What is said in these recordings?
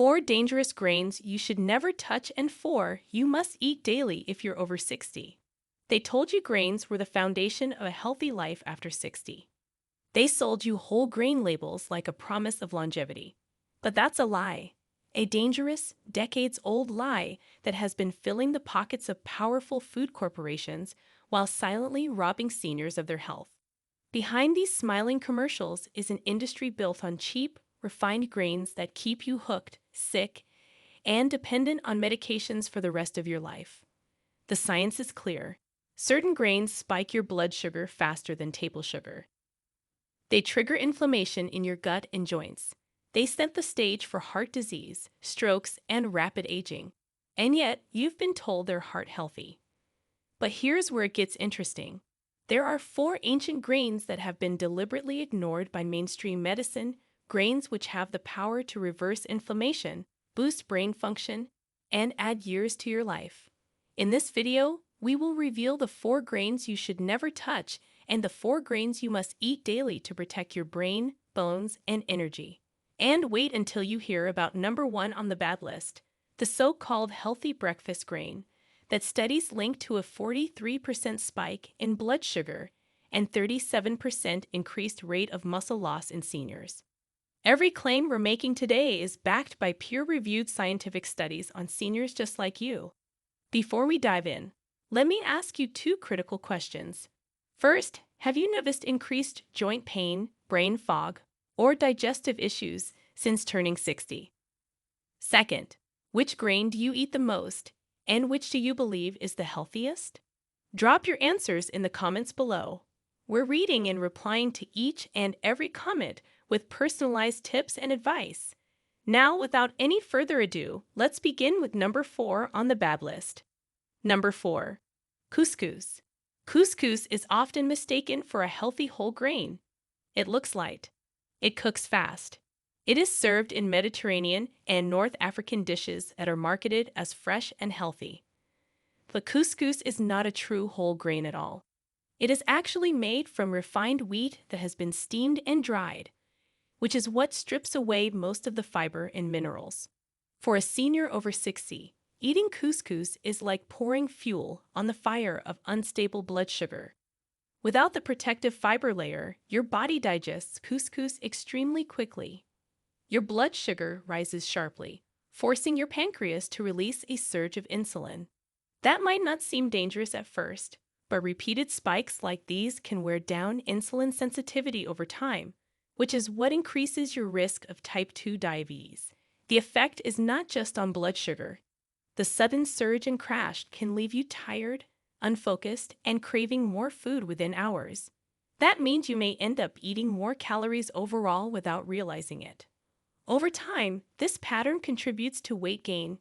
4 dangerous grains you should never touch, and 4 you must eat daily if you're over 60. They told you grains were the foundation of a healthy life after 60. They sold you whole grain labels like a promise of longevity. But that's a lie. A dangerous, decades-old lie that has been filling the pockets of powerful food corporations while silently robbing seniors of their health. Behind these smiling commercials is an industry built on cheap, refined grains that keep you hooked, sick, and dependent on medications for the rest of your life. The science is clear. Certain grains spike your blood sugar faster than table sugar. They trigger inflammation in your gut and joints. They set the stage for heart disease, strokes, and rapid aging. And yet, you've been told they're heart healthy. But here's where it gets interesting. There are 4 ancient grains that have been deliberately ignored by mainstream medicine, grains which have the power to reverse inflammation, boost brain function, and add years to your life. In this video, we will reveal the 4 grains you should never touch and the 4 grains you must eat daily to protect your brain, bones, and energy. And wait until you hear about number 1 on the bad list, the so-called healthy breakfast grain, that studies link to a 43% spike in blood sugar and 37% increased rate of muscle loss in seniors. Every claim we're making today is backed by peer-reviewed scientific studies on seniors just like you. Before we dive in, let me ask you 2 critical questions. First, have you noticed increased joint pain, brain fog, or digestive issues since turning 60? Second, which grain do you eat the most, and which do you believe is the healthiest? Drop your answers in the comments below. We're reading and replying to each and every comment with personalized tips and advice. Now, without any further ado, let's begin with number 4 on the bad list. Number 4. Couscous. Couscous is often mistaken for a healthy whole grain. It looks light. It cooks fast. It is served in Mediterranean and North African dishes that are marketed as fresh and healthy. But couscous is not a true whole grain at all. It is actually made from refined wheat that has been steamed and dried, which is what strips away most of the fiber and minerals. For a senior over 60, eating couscous is like pouring fuel on the fire of unstable blood sugar. Without the protective fiber layer, your body digests couscous extremely quickly. Your blood sugar rises sharply, forcing your pancreas to release a surge of insulin. That might not seem dangerous at first, but repeated spikes like these can wear down insulin sensitivity over time, which is what increases your risk of type 2 diabetes. The effect is not just on blood sugar. The sudden surge and crash can leave you tired, unfocused, and craving more food within hours. That means you may end up eating more calories overall without realizing it. Over time, this pattern contributes to weight gain,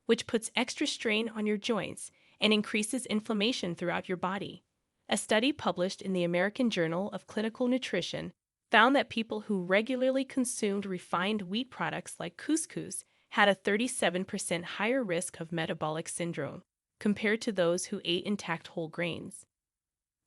which puts extra strain on your joints and increases inflammation throughout your body. A study published in the American Journal of Clinical Nutrition found that people who regularly consumed refined wheat products like couscous had a 37% higher risk of metabolic syndrome compared to those who ate intact whole grains.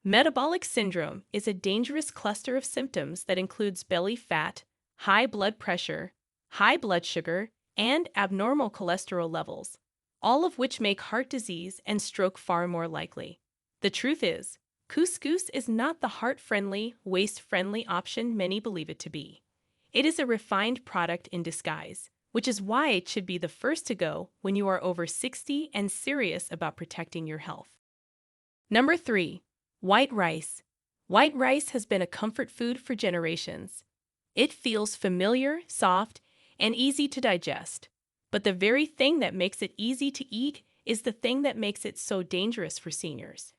Metabolic syndrome is a dangerous cluster of symptoms that includes belly fat, high blood pressure, high blood sugar, and abnormal cholesterol levels, all of which make heart disease and stroke far more likely. The truth is, couscous is not the heart-friendly, waist-friendly option many believe it to be. It is a refined product in disguise, which is why it should be the first to go when you are over 60 and serious about protecting your health. Number 3. White rice. White rice has been a comfort food for generations. It feels familiar, soft, and easy to digest. But the very thing that makes it easy to eat is the thing that makes it so dangerous for seniors.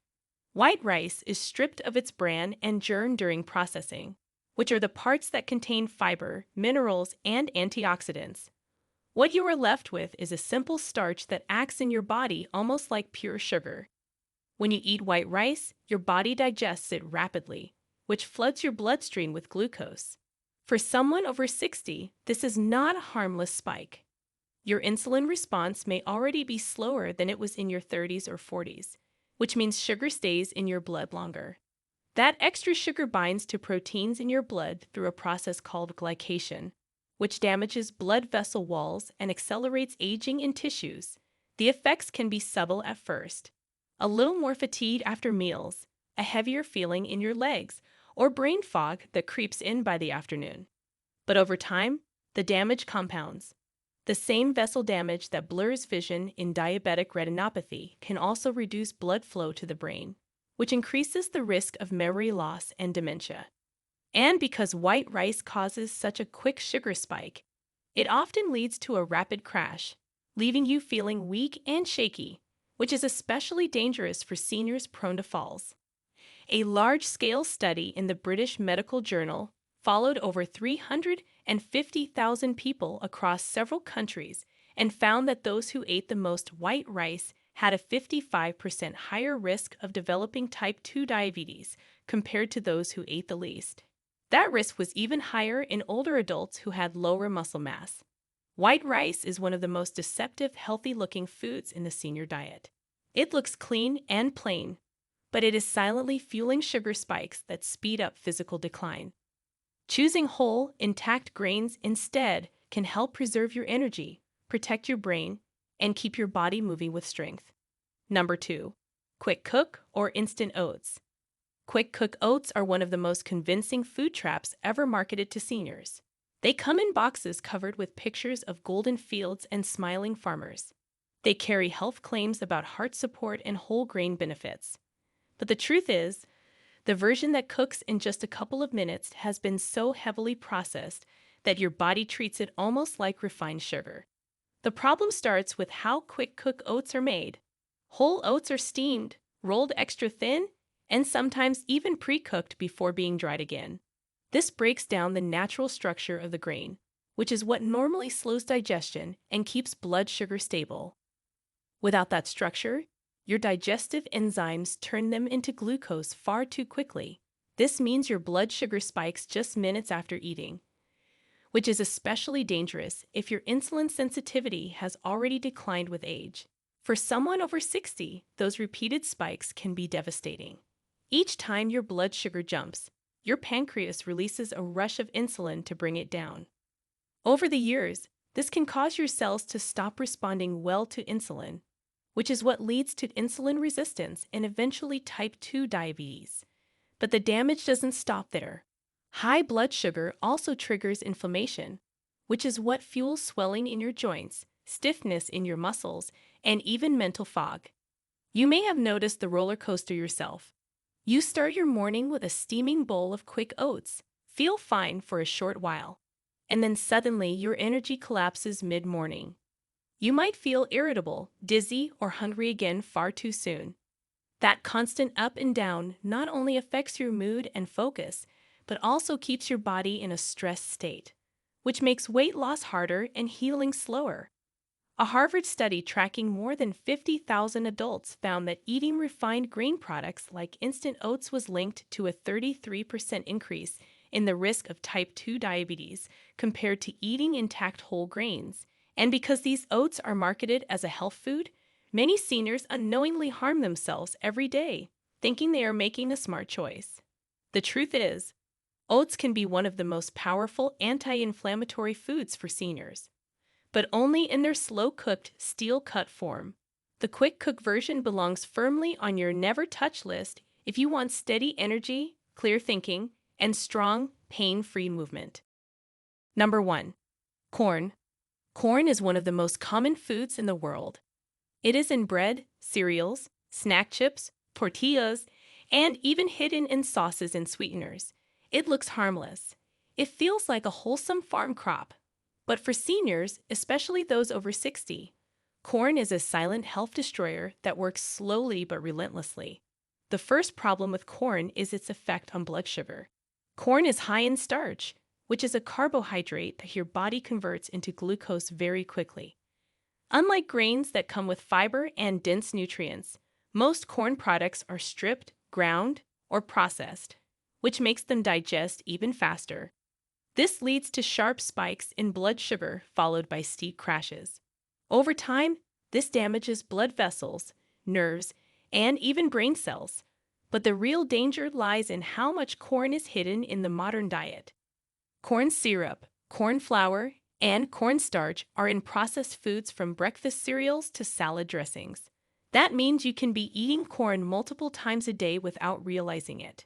White rice is stripped of its bran and germ during processing, which are the parts that contain fiber, minerals, and antioxidants. What you are left with is a simple starch that acts in your body almost like pure sugar. When you eat white rice, your body digests it rapidly, which floods your bloodstream with glucose. For someone over 60, this is not a harmless spike. Your insulin response may already be slower than it was in your 30s or 40s, which means sugar stays in your blood longer. That extra sugar binds to proteins in your blood through a process called glycation, which damages blood vessel walls and accelerates aging in tissues. The effects can be subtle at first. A little more fatigue after meals, a heavier feeling in your legs, or brain fog that creeps in by the afternoon. But over time, the damage compounds. The same vessel damage that blurs vision in diabetic retinopathy can also reduce blood flow to the brain, which increases the risk of memory loss and dementia. And because white rice causes such a quick sugar spike, it often leads to a rapid crash, leaving you feeling weak and shaky, which is especially dangerous for seniors prone to falls. A large-scale study in the British Medical Journal followed over 350,000 people across several countries and found that those who ate the most white rice had a 55% higher risk of developing type 2 diabetes compared to those who ate the least. That risk was even higher in older adults who had lower muscle mass. White rice is one of the most deceptive, healthy-looking foods in the senior diet. It looks clean and plain, but it is silently fueling sugar spikes that speed up physical decline. Choosing whole, intact grains instead can help preserve your energy, protect your brain, and keep your body moving with strength. Number 2. Quick cook or instant oats. Quick cook oats are one of the most convincing food traps ever marketed to seniors. They come in boxes covered with pictures of golden fields and smiling farmers. They carry health claims about heart support and whole grain benefits. But the truth is, the version that cooks in just a couple of minutes has been so heavily processed that your body treats it almost like refined sugar. The problem starts with how quick cook oats are made. Whole oats are steamed, rolled extra thin, and sometimes even pre-cooked before being dried again. This breaks down the natural structure of the grain, which is what normally slows digestion and keeps blood sugar stable. Without that structure, your digestive enzymes turn them into glucose far too quickly. This means your blood sugar spikes just minutes after eating, which is especially dangerous if your insulin sensitivity has already declined with age. For someone over 60, those repeated spikes can be devastating. Each time your blood sugar jumps, your pancreas releases a rush of insulin to bring it down. Over the years, this can cause your cells to stop responding well to insulin, which is what leads to insulin resistance and eventually type 2 diabetes. But the damage doesn't stop there. High blood sugar also triggers inflammation, which is what fuels swelling in your joints, stiffness in your muscles, and even mental fog. You may have noticed the roller coaster yourself. You start your morning with a steaming bowl of quick oats, feel fine for a short while, and then suddenly your energy collapses mid-morning. You might feel irritable, dizzy, or hungry again far too soon. That constant up and down not only affects your mood and focus, but also keeps your body in a stressed state, which makes weight loss harder and healing slower. A Harvard study tracking more than 50,000 adults found that eating refined grain products like instant oats was linked to a 33% increase in the risk of type 2 diabetes compared to eating intact whole grains. And because these oats are marketed as a health food, many seniors unknowingly harm themselves every day, thinking they are making a smart choice. The truth is, oats can be one of the most powerful anti-inflammatory foods for seniors, but only in their slow-cooked, steel-cut form. The quick-cook version belongs firmly on your never-touch list if you want steady energy, clear thinking, and strong, pain-free movement. Number 1. Corn. Corn is one of the most common foods in the world. It is in bread, cereals, snack chips, tortillas, and even hidden in sauces and sweeteners. It looks harmless. It feels like a wholesome farm crop. But for seniors, especially those over 60, corn is a silent health destroyer that works slowly but relentlessly. The first problem with corn is its effect on blood sugar. Corn is high in starch, which is a carbohydrate that your body converts into glucose very quickly. Unlike grains that come with fiber and dense nutrients, most corn products are stripped, ground, or processed, which makes them digest even faster. This leads to sharp spikes in blood sugar followed by steep crashes. Over time, this damages blood vessels, nerves, and even brain cells. But the real danger lies in how much corn is hidden in the modern diet. Corn syrup, Corn flour and cornstarch are in processed foods from breakfast cereals to salad dressings. That means you can be eating corn multiple times a day without realizing it.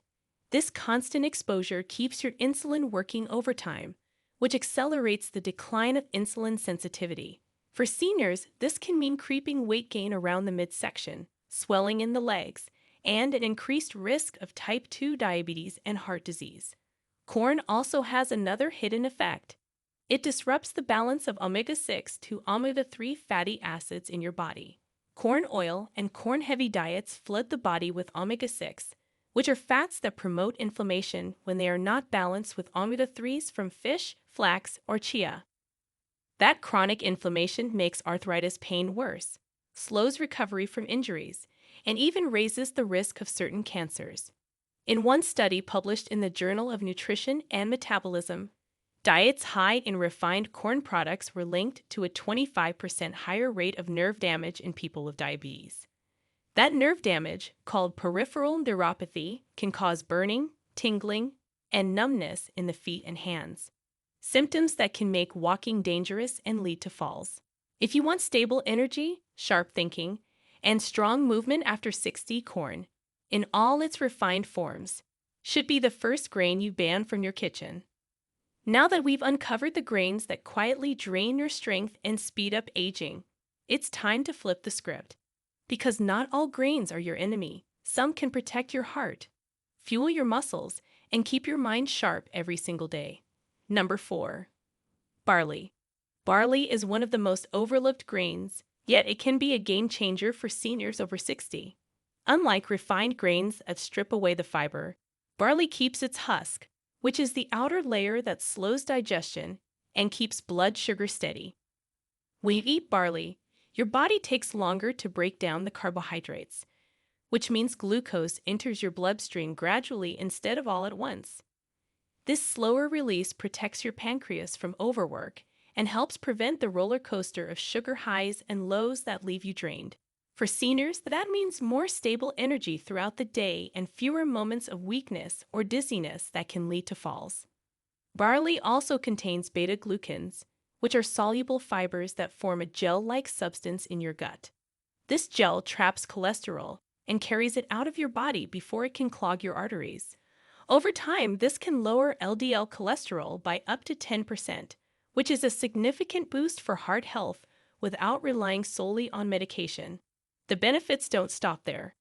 This constant exposure keeps your insulin working overtime, which accelerates the decline of insulin sensitivity. For seniors, this can mean creeping weight gain around the midsection, swelling in the legs, and an increased risk of type 2 diabetes and heart disease. Corn also has another hidden effect. It disrupts the balance of omega-6 to omega-3 fatty acids in your body. Corn oil and corn-heavy diets flood the body with omega-6, which are fats that promote inflammation when they are not balanced with omega-3s from fish, flax, or chia. That chronic inflammation makes arthritis pain worse, slows recovery from injuries, and even raises the risk of certain cancers. In one study published in the Journal of Nutrition and Metabolism, diets high in refined corn products were linked to a 25% higher rate of nerve damage in people with diabetes. That nerve damage, called peripheral neuropathy, can cause burning, tingling, and numbness in the feet and hands, symptoms that can make walking dangerous and lead to falls. If you want stable energy, sharp thinking, and strong movement after 60, corn, in all its refined forms, should be the first grain you ban from your kitchen. Now that we've uncovered the grains that quietly drain your strength and speed up aging, it's time to flip the script. Because not all grains are your enemy. Some can protect your heart, fuel your muscles, and keep your mind sharp every single day. Number 4. Barley. Barley is one of the most overlooked grains, yet it can be a game changer for seniors over 60. Unlike refined grains that strip away the fiber, barley keeps its husk, which is the outer layer that slows digestion and keeps blood sugar steady. When you eat barley, your body takes longer to break down the carbohydrates, which means glucose enters your bloodstream gradually instead of all at once. This slower release protects your pancreas from overwork and helps prevent the roller coaster of sugar highs and lows that leave you drained. For seniors, that means more stable energy throughout the day and fewer moments of weakness or dizziness that can lead to falls. Barley also contains beta-glucans, which are soluble fibers that form a gel-like substance in your gut. This gel traps cholesterol and carries it out of your body before it can clog your arteries. Over time, this can lower LDL cholesterol by up to 10%, which is a significant boost for heart health without relying solely on medication. The benefits don't stop there.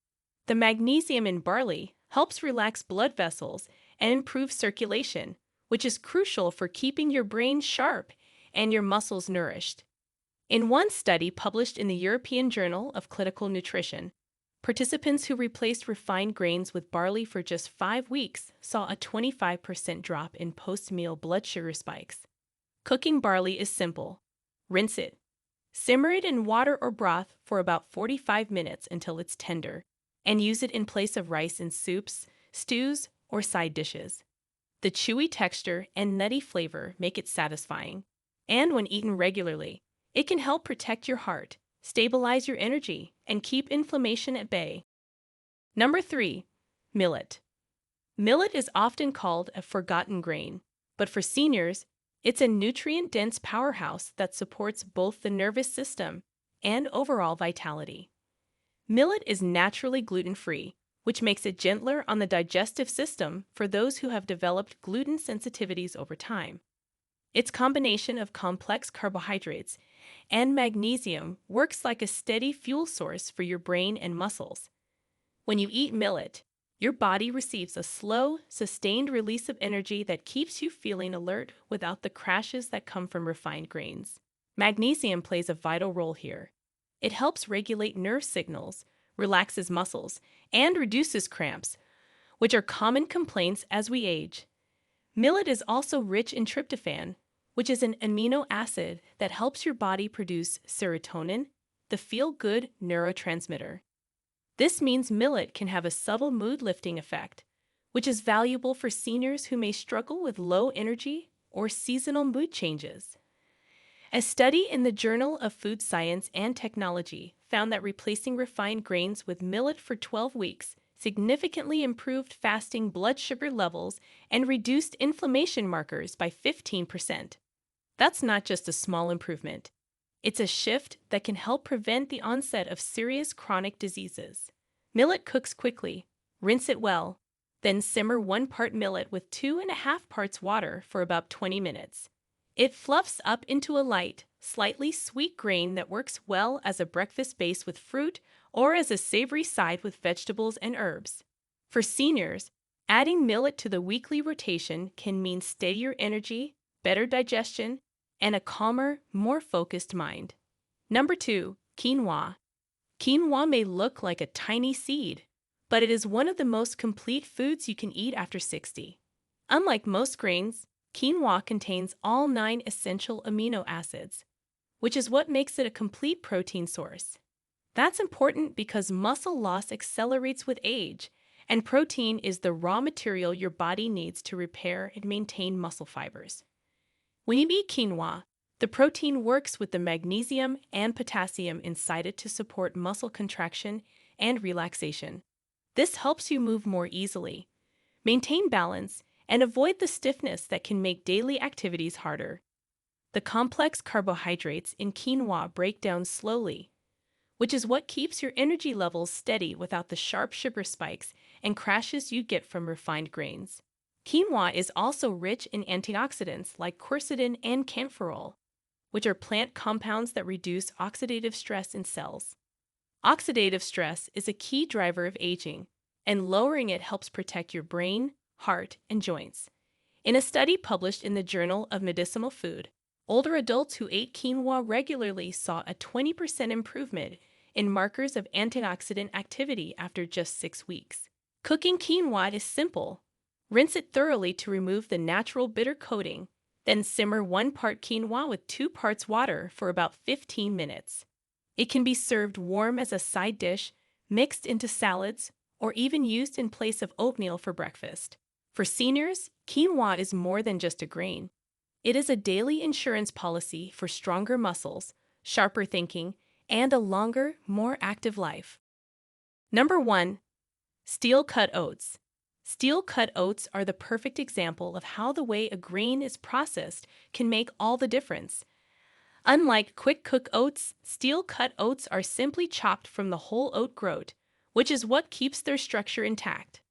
The magnesium in barley helps relax blood vessels and improve circulation, which is crucial for keeping your brain sharp and your muscles nourished. In one study published in the European Journal of Clinical Nutrition, participants who replaced refined grains with barley for just 5 weeks saw a 25% drop in post-meal blood sugar spikes. Cooking barley is simple. Rinse it. Simmer it in water or broth for about 45 minutes until it's tender, and use it in place of rice in soups, stews, or side dishes. The chewy texture and nutty flavor make it satisfying, and when eaten regularly, it can help protect your heart, stabilize your energy, and keep inflammation at bay. Number 3. Millet. Millet is often called a forgotten grain, but for seniors, it's a nutrient-dense powerhouse that supports both the nervous system and overall vitality. Millet is naturally gluten-free, which makes it gentler on the digestive system for those who have developed gluten sensitivities over time. Its combination of complex carbohydrates and magnesium works like a steady fuel source for your brain and muscles. When you eat millet, your body receives a slow, sustained release of energy that keeps you feeling alert without the crashes that come from refined grains. Magnesium plays a vital role here. It helps regulate nerve signals, relaxes muscles, and reduces cramps, which are common complaints as we age. Millet is also rich in tryptophan, which is an amino acid that helps your body produce serotonin, the feel-good neurotransmitter. This means millet can have a subtle mood-lifting effect, which is valuable for seniors who may struggle with low energy or seasonal mood changes. A study in the Journal of Food Science and Technology found that replacing refined grains with millet for 12 weeks significantly improved fasting blood sugar levels and reduced inflammation markers by 15%. That's not just a small improvement. It's a shift that can help prevent the onset of serious chronic diseases. Millet cooks quickly. Rinse it well. Then simmer 1 part millet with 2.5 parts water for about 20 minutes. It fluffs up into a light, slightly sweet grain that works well as a breakfast base with fruit or as a savory side with vegetables and herbs. For seniors, adding millet to the weekly rotation can mean steadier energy, better digestion, and a calmer, more focused mind. Number 2, quinoa. Quinoa may look like a tiny seed, but it is one of the most complete foods you can eat after 60. Unlike most grains, quinoa contains all 9 essential amino acids, which is what makes it a complete protein source. That's important because muscle loss accelerates with age, and protein is the raw material your body needs to repair and maintain muscle fibers. When you eat quinoa, the protein works with the magnesium and potassium inside it to support muscle contraction and relaxation. This helps you move more easily, maintain balance, and avoid the stiffness that can make daily activities harder. The complex carbohydrates in quinoa break down slowly, which is what keeps your energy levels steady without the sharp sugar spikes and crashes you get from refined grains. Quinoa is also rich in antioxidants like quercetin and kaempferol, which are plant compounds that reduce oxidative stress in cells. Oxidative stress is a key driver of aging, and lowering it helps protect your brain, heart, and joints. In a study published in the Journal of Medicinal Food, older adults who ate quinoa regularly saw a 20% improvement in markers of antioxidant activity after just 6 weeks. Cooking quinoa is simple. Rinse it thoroughly to remove the natural bitter coating, then simmer 1 part quinoa with 2 parts water for about 15 minutes. It can be served warm as a side dish, mixed into salads, or even used in place of oatmeal for breakfast. For seniors, quinoa is more than just a grain. It is a daily insurance policy for stronger muscles, sharper thinking, and a longer, more active life. Number 1. Steel-cut oats. Steel-cut oats are the perfect example of how the way a grain is processed can make all the difference. Unlike quick-cook oats, steel-cut oats are simply chopped from the whole oat groat, which is what keeps their structure intact.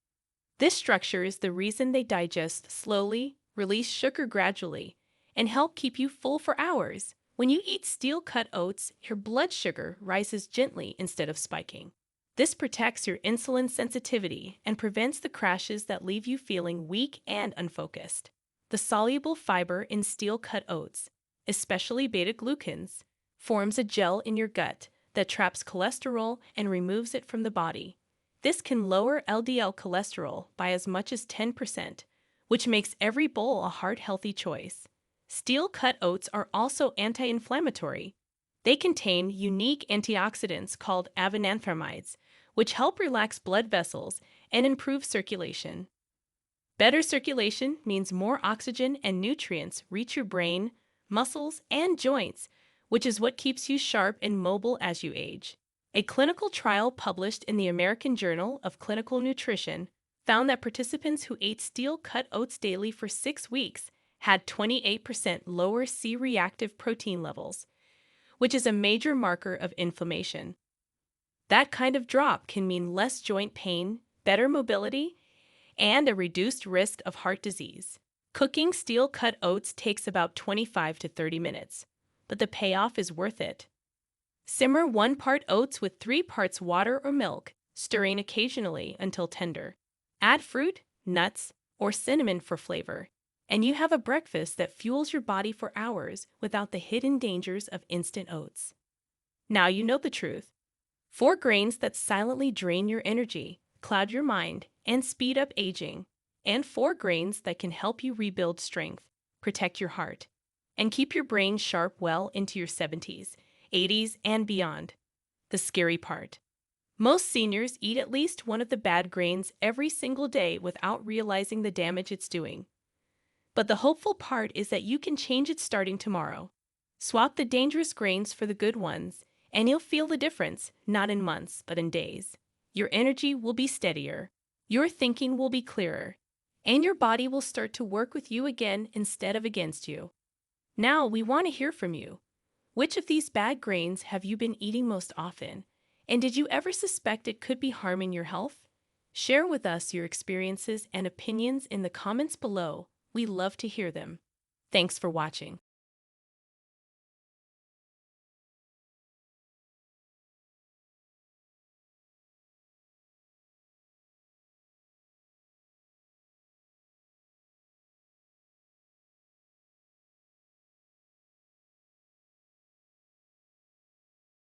This structure is the reason they digest slowly, release sugar gradually, and help keep you full for hours. When you eat steel-cut oats, your blood sugar rises gently instead of spiking. This protects your insulin sensitivity and prevents the crashes that leave you feeling weak and unfocused. The soluble fiber in steel-cut oats, especially beta-glucans, forms a gel in your gut that traps cholesterol and removes it from the body. This can lower LDL cholesterol by as much as 10%, which makes every bowl a heart-healthy choice. Steel-cut oats are also anti-inflammatory. They contain unique antioxidants called avenanthramides, which help relax blood vessels and improve circulation. Better circulation means more oxygen and nutrients reach your brain, muscles, and joints, which is what keeps you sharp and mobile as you age. A clinical trial published in the American Journal of Clinical Nutrition found that participants who ate steel-cut oats daily for 6 weeks had 28% lower C-reactive protein levels, which is a major marker of inflammation. That kind of drop can mean less joint pain, better mobility, and a reduced risk of heart disease. Cooking steel-cut oats takes about 25 to 30 minutes, but the payoff is worth it. Simmer 1 part oats with 3 parts water or milk, stirring occasionally until tender. Add fruit, nuts, or cinnamon for flavor, and you have a breakfast that fuels your body for hours without the hidden dangers of instant oats. Now you know the truth. 4 grains that silently drain your energy, cloud your mind, and speed up aging, and 4 grains that can help you rebuild strength, protect your heart, and keep your brain sharp well into your 70s, 80s, and beyond. The scary part. Most seniors eat at least one of the bad grains every single day without realizing the damage it's doing. But the hopeful part is that you can change it starting tomorrow. Swap the dangerous grains for the good ones, and you'll feel the difference, not in months, but in days. Your energy will be steadier, your thinking will be clearer, and your body will start to work with you again instead of against you. Now we want to hear from you. Which of these bad grains have you been eating most often? And did you ever suspect it could be harming your health? Share with us your experiences and opinions in the comments below. We love to hear them. Thanks for watching.